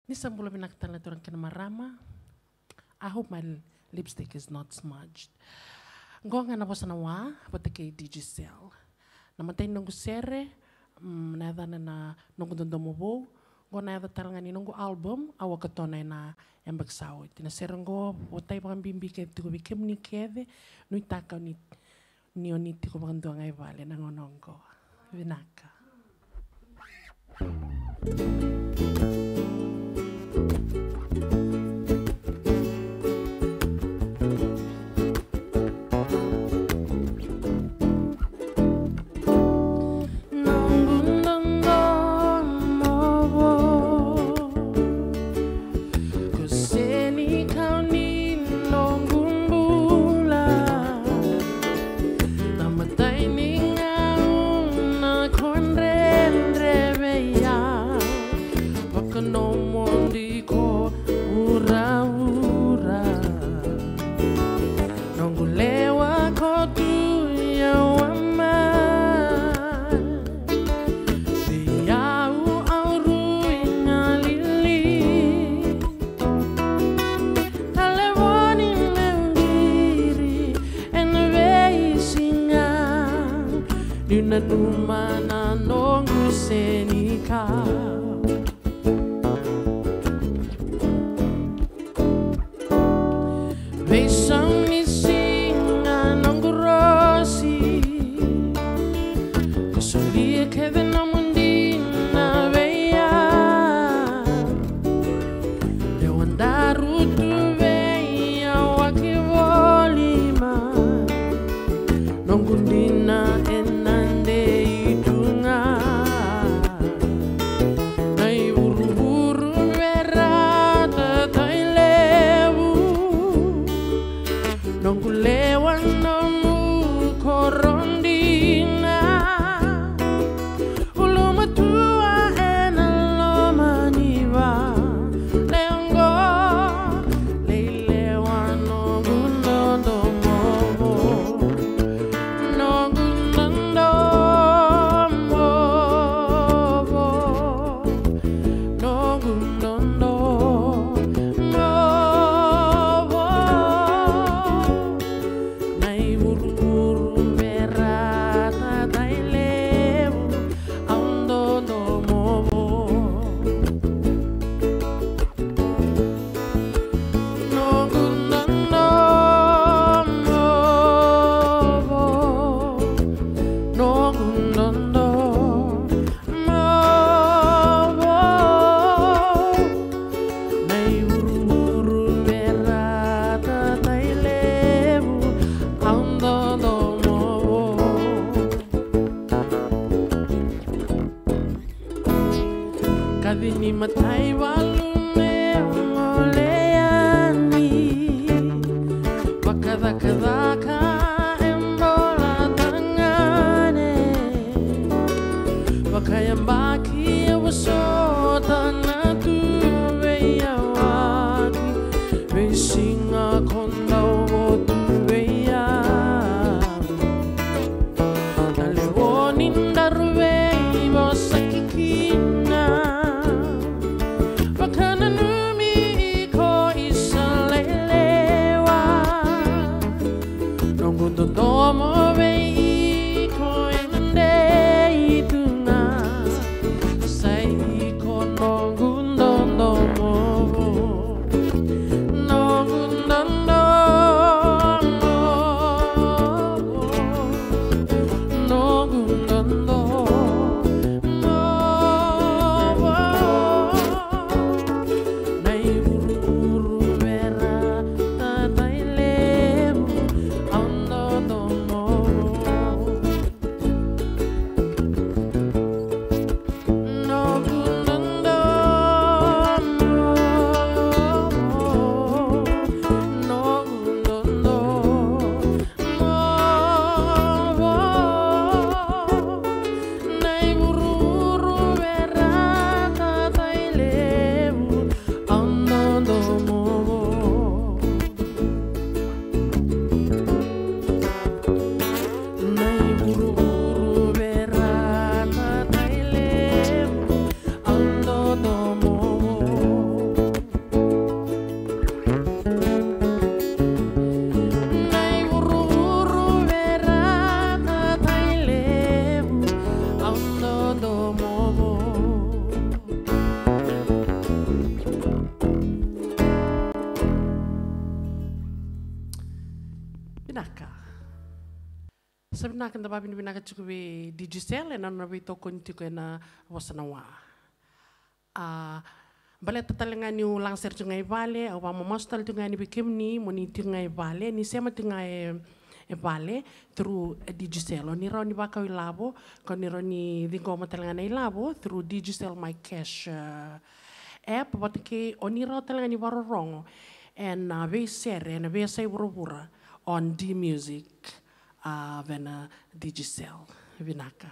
Nisam bula binaktan la turang kena marama. I hope my lipstick is not smudged. Ngong na bosa na wa, pati kay Digicel. Namatay nunggu sere, nada na nunggu dondomo bo, ngong nada tarangan ni nunggu album, awa katonay na yang bagsaw. Tinaseranggo, watay pang bimbi kay tuko bikim ni kede, nui takaw ni oniti ko pang duang ay vale nangonong ko. Vinaka. Numana nongu senika Besang ni singa nongu rosi Kusulia kede na mundina veya Dewandaru tu veya wakivolima Nongu dina Kadini matai walume moleani Bakadakadaka embola tangane Bakayambaki wasota na tuveya waki Besinga kondau tuveya Nalewonin darvei bosakikina Tomo vei ko ende ituna sai ko nongundondo mo nongundondo nongundondo nai buru vera tatailemu buru-buru berat, tak ilmu, ando domo. sebenarnya kan tapi binaka cukup digital na nabi toko ni tiko na wasanawa. Bale tatalengan ni langser tungai bale, awa mamastal tungai ni bikim ni moni tungai bale, ni sema tungai bale through digital. Ni rau ni baka ilabo, kon ni rau ni dingo matalengan ilabo through digital my cash app. Patike oni rau talengan ni warorong, and be sere and be say burubura on D Music. Vena digital vinaka.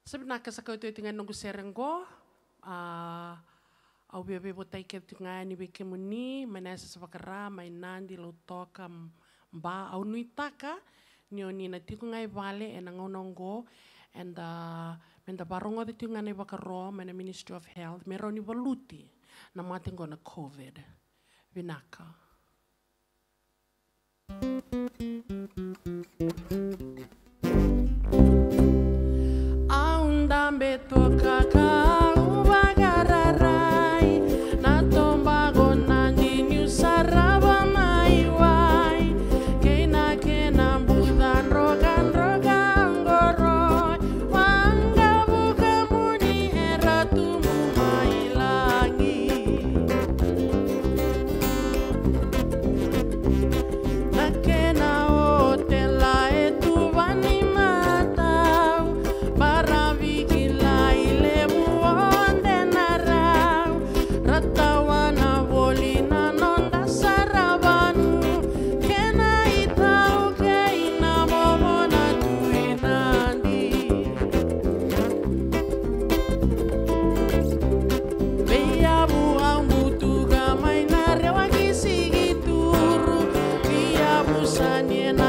Sebenarnya sa kautu tingan nunggu serenggo, au bebe botai ke tingan ni beke muni, manasa sa pakara, mainan di lautoka mba au nuitaka, nioni na tiku ngai vale e nangonongo, and menda barongo di tingan ni bakaro, mana Ministry of Health, meroni valuti, na matingo na COVID, vinaka. Dambe toka ka ubagararai na tombago na ninyu saraba mai wai kusanye na